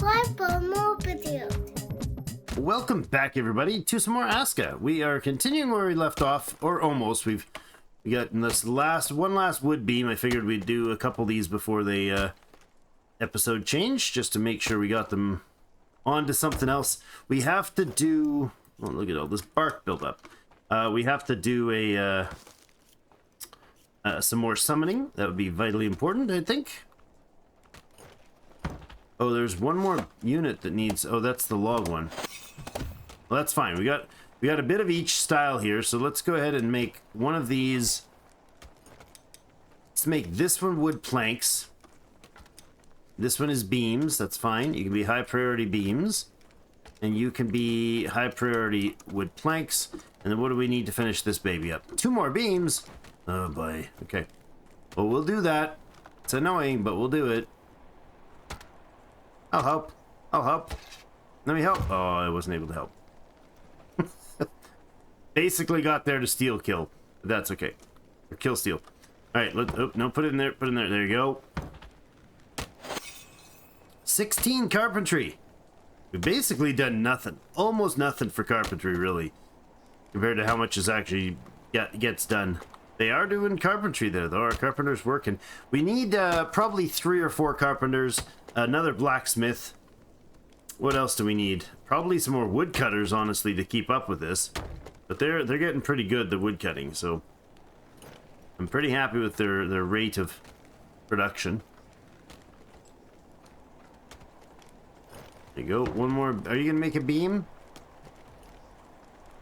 subscribe for more videos. Welcome back, everybody, to some more ASKA. We are continuing where we left off, or almost. We got this one last wood beam. I figured we'd do a couple of these before the episode change, just to make sure we got them onto something else. We have to do... Oh, look at all this bark buildup. We have to do some more summoning. That would be vitally important, I think. Oh, there's one more unit that needs... Oh, that's the log one. Well, that's fine. We got a bit of each style here, so let's go ahead and make one of these. Let's make this one wood planks. This one is beams. That's fine. You can be high priority beams, and you can be high priority wood planks. And then what do we need to finish this baby up? 2 more beams. Oh boy. Okay. Well, we'll do that. It's annoying, but we'll do it. I'll help. I'll help. Let me help. Oh, I wasn't able to help. Basically got there to steal kill. But that's okay. Or kill steal. Alright, no, put it in there. Put it in there. There you go. 16 carpentry. We've basically done nothing. Almost nothing for carpentry, really. Compared to how much is actually gets done. They are doing carpentry there, though. Our carpenter's working. We need probably 3 or 4 carpenters. Another blacksmith. What else do we need? Probably some more woodcutters, honestly, to keep up with this. But they're getting pretty good, the woodcutting, so I'm pretty happy with their rate of production. There you go. One more. Are you gonna make a beam?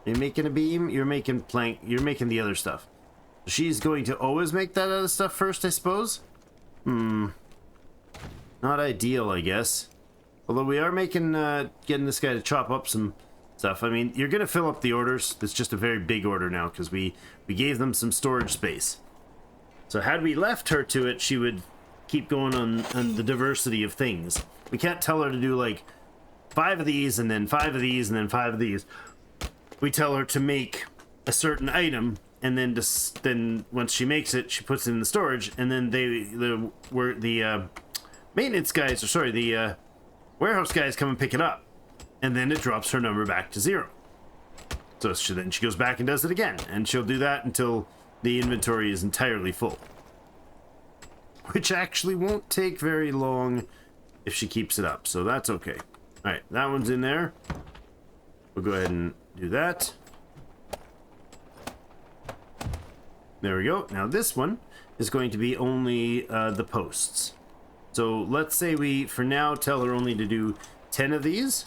Are you making a beam? You're making plank. You're making the other stuff. She's going to always make that other stuff first, I suppose. Not ideal, I guess. Although we are making, getting this guy to chop up some stuff. I mean, you're going to fill up the orders. It's just a very big order now because we gave them some storage space. So had we left her to it, she would keep going on the diversity of things. We can't tell her to do like 5 of these and then 5 of these and then 5 of these. We tell her to make a certain item, and then then once she makes it, she puts it in the storage, and then the maintenance guys, or sorry, the warehouse guys come and pick it up, and then it drops her number back to 0. So then she goes back and does it again, and she'll do that until the inventory is entirely full, which actually won't take very long if she keeps it up, so that's okay. All right, that one's in there. We'll go ahead and do that. There we go. Now this one is going to be only the posts. So let's say we, for now, tell her only to do 10 of these.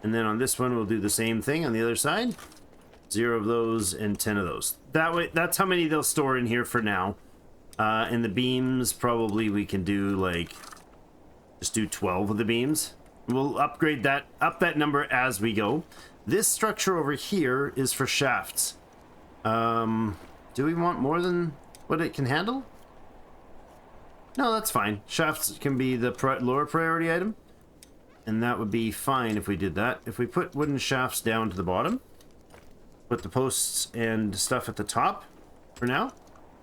And then on this one, we'll do the same thing on the other side. 0 of those and 10 of those. That way, that's how many they'll store in here for now. And the beams, probably we can do like, just do 12 of the beams. We'll upgrade that, up that number as we go. This structure over here is for shafts. Do we want more than what it can handle? No, that's fine. Shafts can be the lower priority item, and that would be fine if we did that. If we put wooden shafts down to the bottom, put the posts and stuff at the top for now,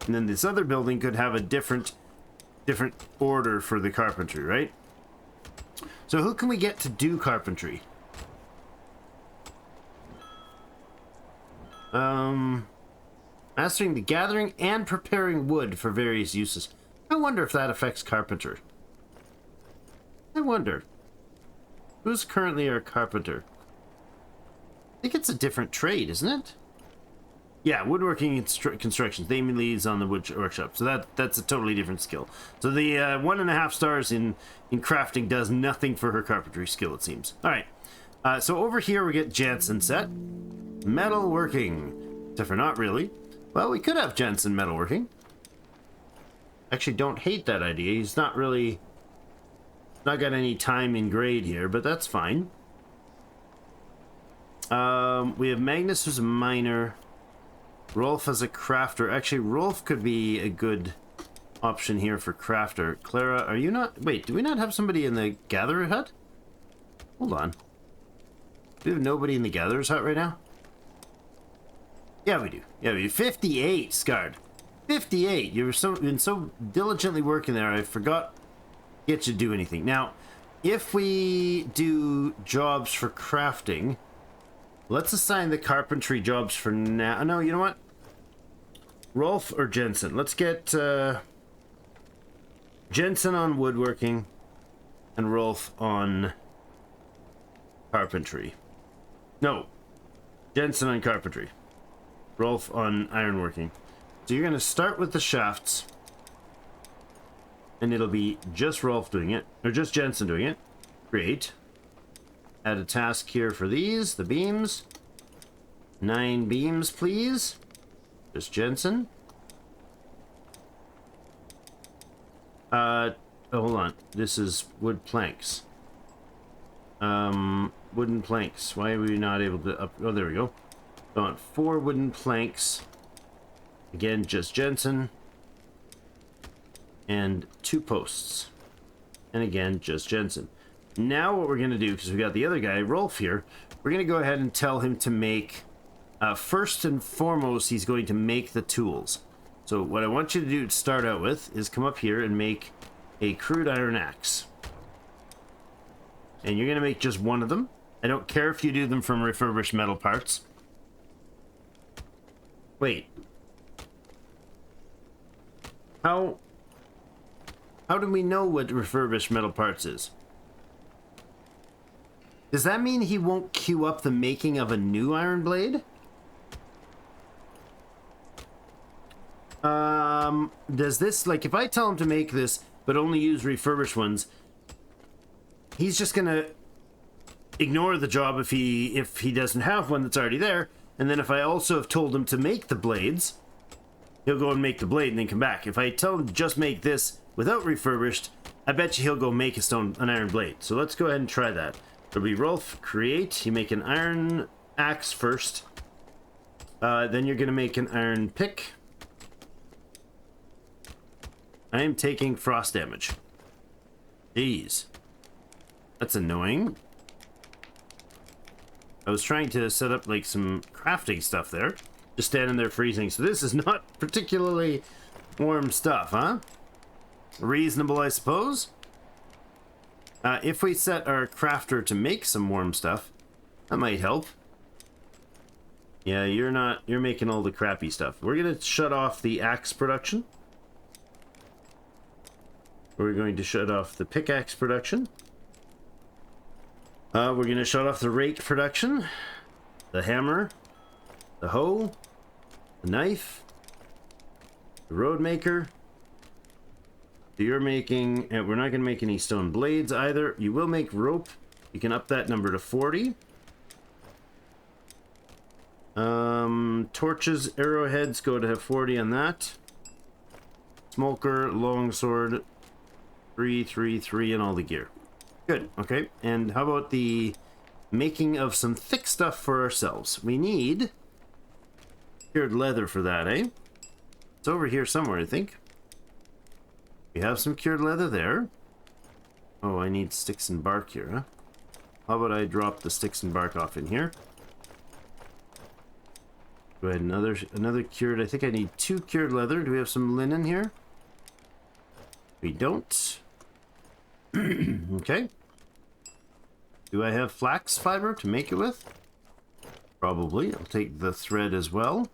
and then this other building could have a different order for the carpentry, right? So who can we get to do carpentry? Mastering the gathering and preparing wood for various uses. I wonder if that affects carpenter. I wonder. Who's currently our carpenter? I think it's a different trade, isn't it? Yeah, woodworking and construction. They leads on the wood workshop. So that's a totally different skill. So the 1.5 stars in crafting does nothing for her carpentry skill, it seems. All right. So over here we get Jansen set. Metalworking. Except for not really. Well, we could have Jansen metalworking. Actually, don't hate that idea. He's not really... not got any time in grade here, but that's fine. We have Magnus, who's a miner. Rolf as a crafter. Actually, Rolf could be a good option here for crafter. Clara, are you not... Wait, do we not have somebody in the gatherer hut? Hold on. Do we have nobody in the gatherer's hut right now? Yeah, we do. Yeah, we do. 58, Scarred. 58. You've been so diligently working there, I forgot get you to do anything. Now, if we do jobs for crafting, let's assign the carpentry jobs for now. No, you know what? Rolf or Jensen? Let's get Jensen on woodworking and Rolf on carpentry. No, Jensen on carpentry. Rolf on ironworking. So you're going to start with the shafts. And it'll be just Rolf doing it. Or just Jensen doing it. Great. Add a task here for these. The beams. 9 beams, please. Just Jensen. Hold on. This is wood planks. Wooden planks. Why are we not able to up? Oh, there we go. I want 4 wooden planks. Again, just Jensen. And 2 posts. And again, just Jensen. Now what we're going to do, because we got the other guy, Rolf, here, we're going to go ahead and tell him to make, first and foremost, he's going to make the tools. So what I want you to do to start out with is come up here and make a crude iron axe. And you're going to make just one of them. I don't care if you do them from refurbished metal parts. Wait. How do we know what refurbished metal parts is? Does that mean he won't queue up the making of a new iron blade? Does this, like, if I tell him to make this, but only use refurbished ones, he's just gonna ignore the job if he doesn't have one that's already there. And then if I also have told him to make the blades, he'll go and make the blade and then come back. If I tell him to just make this without refurbished, I bet you he'll go make an iron blade. So let's go ahead and try that. It'll be Rolf, create. You make an iron axe first. Then you're going to make an iron pick. I am taking frost damage. Jeez. That's annoying. I was trying to set up like some crafting stuff there. Just standing there freezing. So this is not particularly warm stuff, huh? Reasonable, I suppose. If we set our crafter to make some warm stuff, that might help. Yeah, you're making all the crappy stuff. We're gonna shut off the axe production. We're going to shut off the pickaxe production. We're gonna shut off the rake production, the hammer, the hoe, the knife, the road maker. You're making, and we're not going to make any stone blades either. You will make rope. You can up that number to 40. Torches, arrowheads go to have 40 on that. Smoker, longsword, 3, 3, 3, and all the gear. Good. Okay. And how about the making of some thick stuff for ourselves? We need cured leather for that, eh? It's over here somewhere, I think. We have some cured leather there. Oh, I need sticks and bark here, huh? How about I drop the sticks and bark off in here? Go ahead, another cured. I think I need 2 cured leather. Do we have some linen here? We don't. Okay. Do I have flax fiber to make it with? Probably. I'll take the thread as well.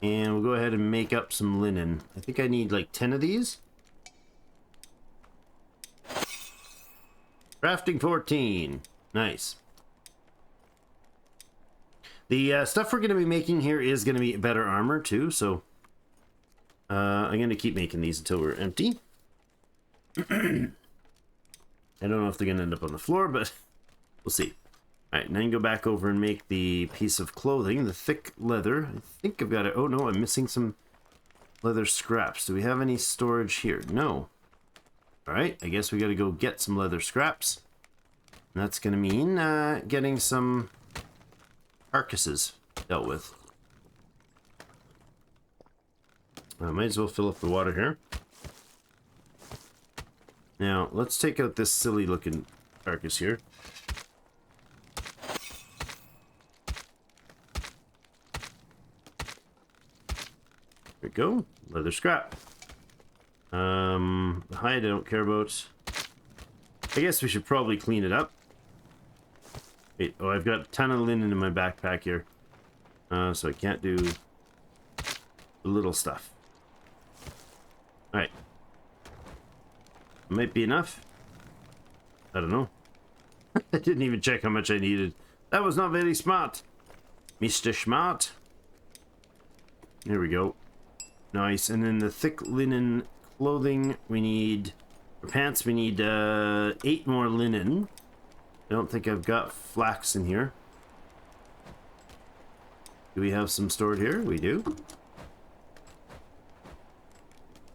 And we'll go ahead and make up some linen. I think I need like 10 of these. Crafting 14. Nice. The stuff we're going to be making here is going to be better armor too, so I'm going to keep making these until we're empty. I don't know if they're going to end up on the floor, but we'll see. Alright, now you can go back over and make the piece of clothing, the thick leather. I think I've got it. Oh no, I'm missing some leather scraps. Do we have any storage here? No. Alright, I guess we gotta go get some leather scraps. And that's gonna mean getting some carcasses dealt with. I might as well fill up the water here. Now, let's take out this silly looking carcass here. There we go. Leather scrap. The hide I don't care about. I guess we should probably clean it up. Wait, oh, I've got a ton of linen in my backpack here. So I can't do the little stuff. Alright. Might be enough. I don't know. I didn't even check how much I needed. That was not very smart. Mr. Smart. There we go. Nice. And then the thick linen clothing, we need... For pants, we need 8 more linen. I don't think I've got flax in here. Do we have some stored here? We do.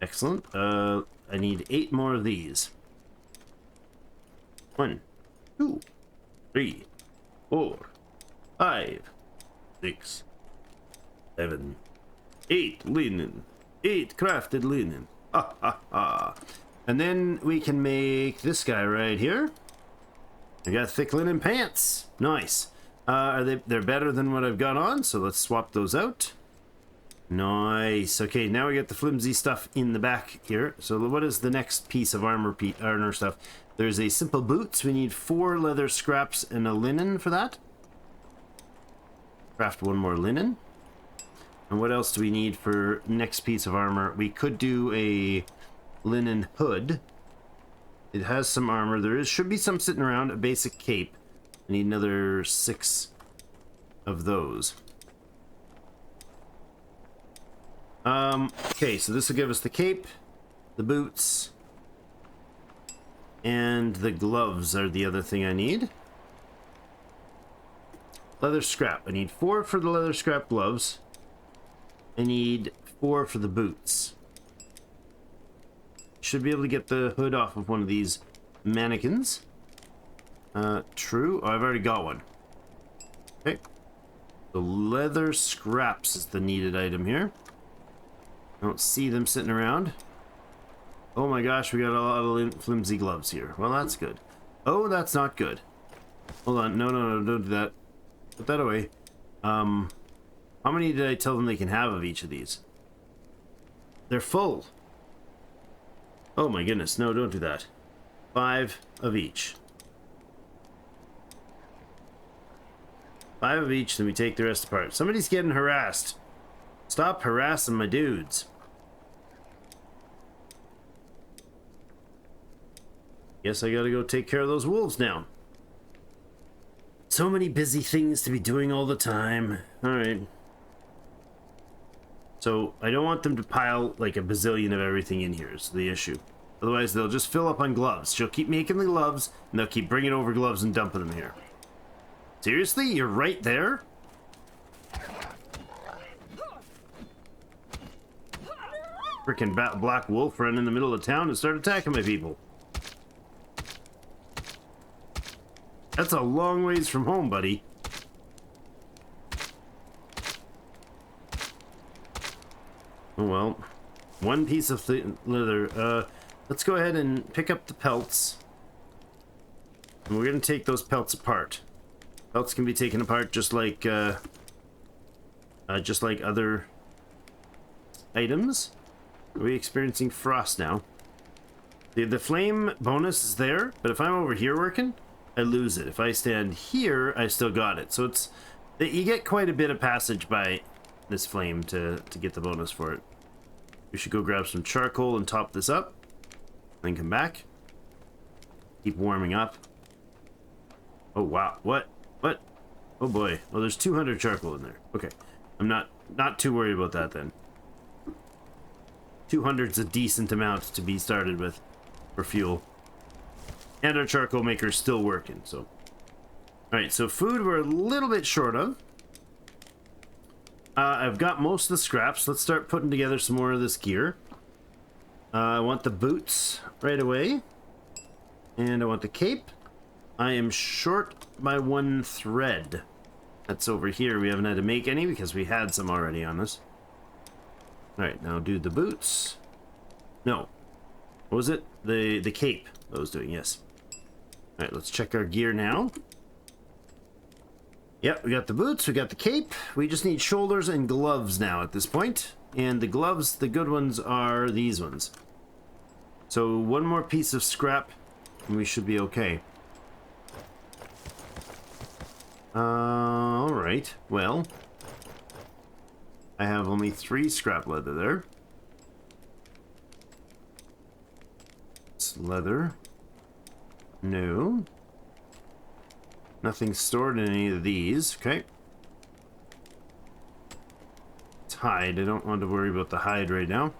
Excellent. I need 8 more of these. 1, 2, 3, 4, 5, 6, 7, 8 linen. 8 crafted linen. Ha ha ha. And then we can make this guy right here. I got thick linen pants. Nice. They're better than what I've got on, so let's swap those out. Nice. Okay, now we got the flimsy stuff in the back here. So what is the next piece of armor stuff? There's a simple boots. We need 4 leather scraps and a linen for that. Craft 1 more linen. And what else do we need for next piece of armor? We could do a linen hood. It has some armor. Should be some sitting around. A basic cape. I need another 6 of those. Okay, so this will give us the cape, the boots, and the gloves are the other thing I need. Leather scrap. I need 4 for the leather scrap gloves. I need 4 for the boots. Should be able to get the hood off of one of these mannequins. True. Oh, I've already got one. Okay. The leather scraps is the needed item here. I don't see them sitting around. Oh my gosh, we got a lot of flimsy gloves here. Well, that's good. Oh, that's not good. Hold on. No, don't do that. Put that away. How many did I tell them they can have of each of these? They're full. Oh my goodness, no, don't do that. 5 of each. 5 of each, then we take the rest apart. Somebody's getting harassed. Stop harassing my dudes. Guess I gotta go take care of those wolves now. So many busy things to be doing all the time. Alright. So, I don't want them to pile like a bazillion of everything in here is the issue. Otherwise, they'll just fill up on gloves. She'll keep making the gloves, and they'll keep bringing over gloves and dumping them here. Seriously? You're right there? Frickin' black wolf ran in the middle of town and started attacking my people. That's a long ways from home, buddy. Oh well. 1 piece of leather. Let's go ahead and pick up the pelts. And we're gonna take those pelts apart. Pelts can be taken apart just like other items. Are we experiencing frost now? The flame bonus is there, but if I'm over here working, I lose it. If I stand here, I still got it. So it's you get quite a bit of passage by this flame to get the bonus for it. We should go grab some charcoal and top this up. Then come back. Keep warming up. Oh wow, what? Oh boy. Oh, there's 200 charcoal in there. Okay. I'm not too worried about that then. 200's a decent amount to be started with for fuel. And our charcoal maker's still working, so. Alright, so food we're a little bit short of. I've got most of the scraps. Let's start putting together some more of this gear. I want the boots right away. And I want the cape. I am short by 1 thread. That's over here. We haven't had to make any because we had some already on us. Alright, now do the boots. No. What was it? The cape I was doing, yes. Alright, let's check our gear now. Yep, we got the boots, we got the cape. We just need shoulders and gloves now at this point. And the gloves, the good ones are these ones. So one more piece of scrap and we should be okay. Alright, well, I have only 3 scrap leather there. It's leather. No. Nothing stored in any of these. Okay. It's hide. I don't want to worry about the hide right now.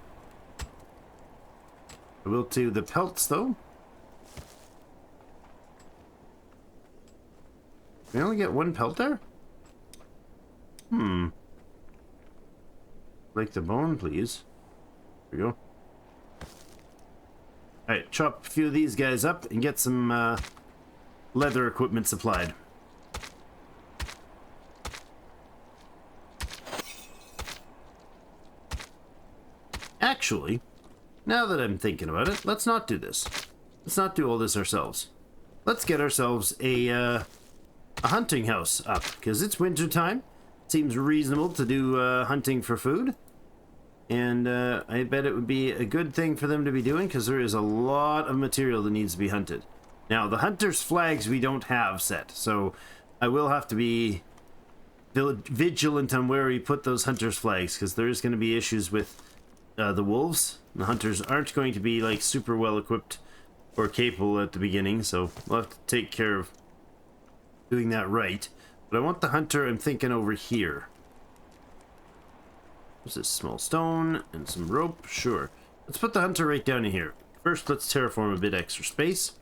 I will do the pelts, though. We only get 1 pelt there? Like the bone, please. There we go. Alright, chop a few of these guys up and get some leather equipment supplied. Actually, now that I'm thinking about it, let's not do this. Let's not do all this ourselves. Let's get ourselves a hunting house up, because it's winter time. Seems reasonable to do hunting for food. And I bet it would be a good thing for them to be doing, because there is a lot of material that needs to be hunted. Now, the hunter's flags we don't have set, so I will have to be vigilant on where we put those hunter's flags, because there is going to be issues with the wolves. The hunters aren't going to be like super well equipped or capable at the beginning, so we'll have to take care of doing that right. But I want the hunter, I'm thinking, over here. There's this small stone and some rope. Sure. Let's put the hunter right down in here. First, let's terraform a bit extra space.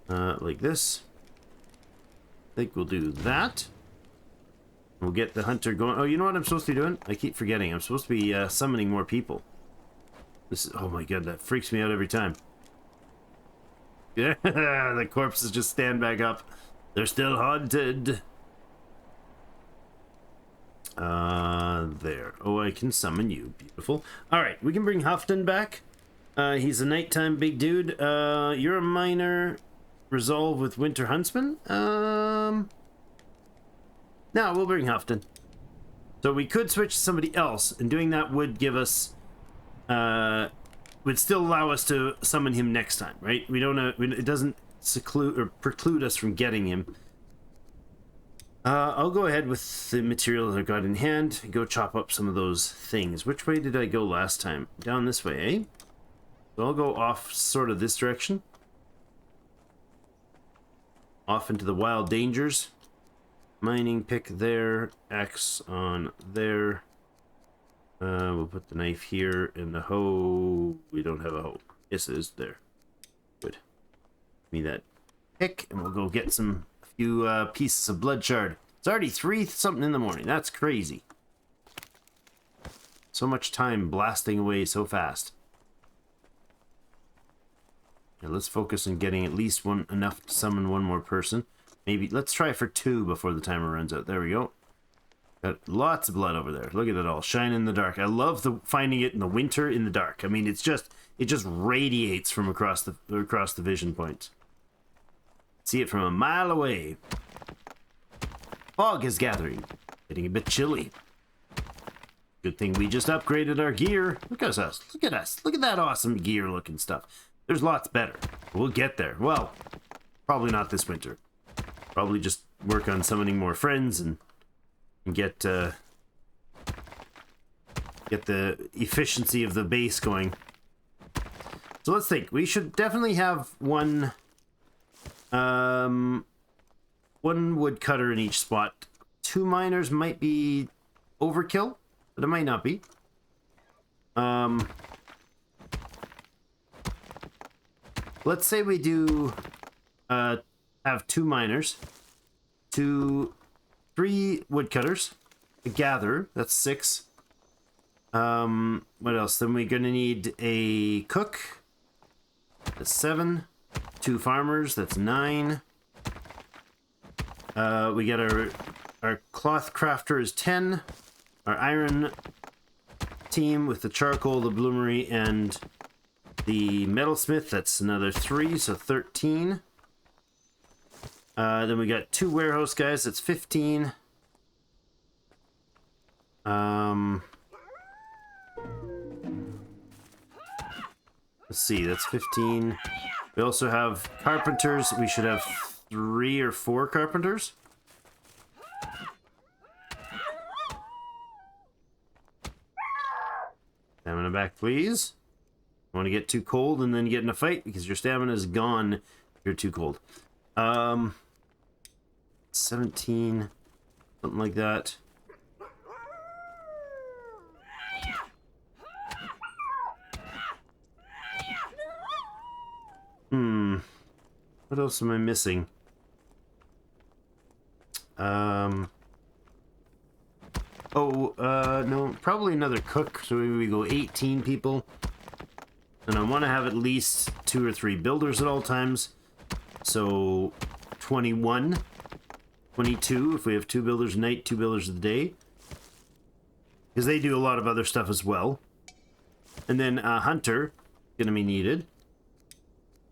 Like this. I think we'll do that. We'll get the hunter going. Oh, you know what I'm supposed to be doing? I keep forgetting. I'm supposed to be summoning more people. This is, oh my god, that freaks me out every time. Yeah, the corpses just stand back up. They're still haunted. There. Oh, I can summon you. Beautiful. Alright, we can bring Houghton back. He's a nighttime big dude. You're a miner. Resolve with Winter Huntsman. No, we'll bring Houghton. So we could switch to somebody else, and doing that would give us, would still allow us to summon him next time, right? We don't, it doesn't seclude or preclude us from getting him. I'll go ahead with the material that I got in hand and go chop up some of those things. Which way did I go last time? Down this way, eh? So I'll go off sort of this direction. Off into the wild dangers. Mining pick there, axe on there. We'll put the knife here and the hoe. We don't have a hoe. Yes, it is there. Good. Give me that pick and we'll go get some few pieces of blood shard. It's already 3 something in the morning. That's crazy. So much time blasting away so fast. Yeah, let's focus on getting at least one enough to summon one more person. Maybe let's try for 2 before the timer runs out. There we go. Got lots of blood over there. Look at it all shine in the dark. I love finding it in the winter in the dark. I mean, it just radiates from across the vision point. See it from a mile away. Fog is gathering. Getting a bit chilly. Good thing we just upgraded our gear. Look at us. Look at us. Look at that awesome gear looking stuff. There's lots better. We'll get there. Well, probably not this winter. Probably just work on summoning more friends and get the efficiency of the base going. So let's think. We should definitely have one woodcutter in each spot. 2 miners might be overkill, but it might not be. Let's say we do have 2 miners, 3 woodcutters, a gatherer, that's 6. What else? Then we're gonna need a cook, that's 7. 2 farmers, that's 9. We got our cloth crafter is 10. Our iron team with the charcoal, the bloomery, and the metalsmith, that's another 3, so 13. Then we got 2 warehouse guys, that's 15. Let's see, that's 15. We also have carpenters. We should have 3 or 4 carpenters. Stamina back, please. I want to get too cold and then get in a fight because your stamina is gone if you're too cold. 17, something like that. What else am I missing? No, probably another cook. So maybe we go 18 people. And I want to have at least 2 or 3 builders at all times. So 21, 22 if we have 2 builders a night, 2 builders a day. Because they do a lot of other stuff as well. And then a hunter going to be needed.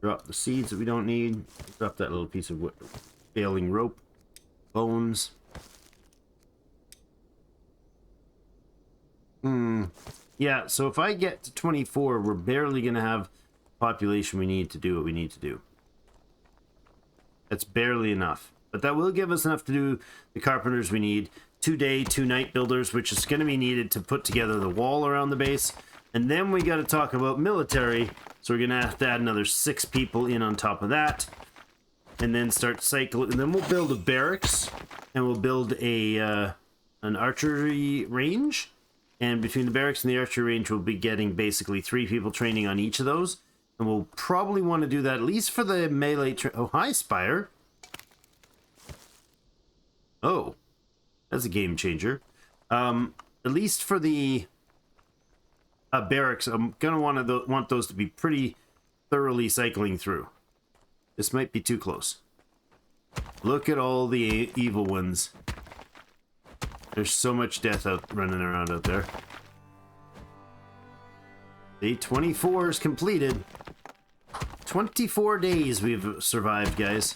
Drop the seeds that we don't need. Drop that little piece of wood, failing rope. Bones. Yeah, so if I get to 24, we're barely going to have population we need to do what we need to do. That's barely enough. But that will give us enough to do the carpenters we need. 2 day, 2 night builders, which is going to be needed to put together the wall around the base. And then we got to talk about military. So we're going to have to add another 6 people in on top of that. And then start cycling. And then we'll build a barracks. And we'll build a an archery range. And between the barracks and the archery range, we'll be getting basically 3 people training on each of those. And we'll probably want to do that at least for the melee... Oh, hi, Spire. Oh, that's a game changer. At least for the barracks, I'm going to want those to be pretty thoroughly cycling through. This might be too close. Look at all the evil ones. There's so much death running around out there. Day 24 is completed. 24 days we've survived, guys.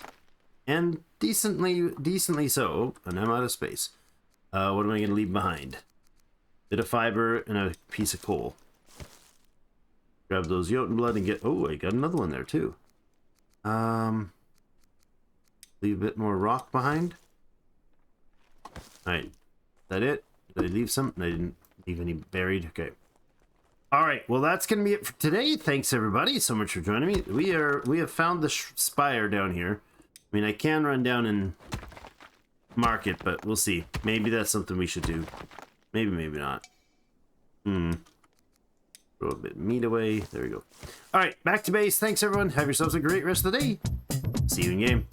And decently so. Oh, and I'm out of space. What am I going to leave behind? Bit of fiber and a piece of coal. Grab those Jotun blood and get... Oh, I got another one there, too. Leave a bit more rock behind. Alright. Is that it? Did I leave some? I didn't leave any buried. Okay. Alright, well that's going to be it for today. Thanks everybody so much for joining me. We have found the spire down here. I mean, I can run down and mark it, but we'll see. Maybe that's something we should do. Maybe, maybe not. Throw a bit of meat away. There we go. Alright, back to base. Thanks everyone. Have yourselves a great rest of the day. See you in game.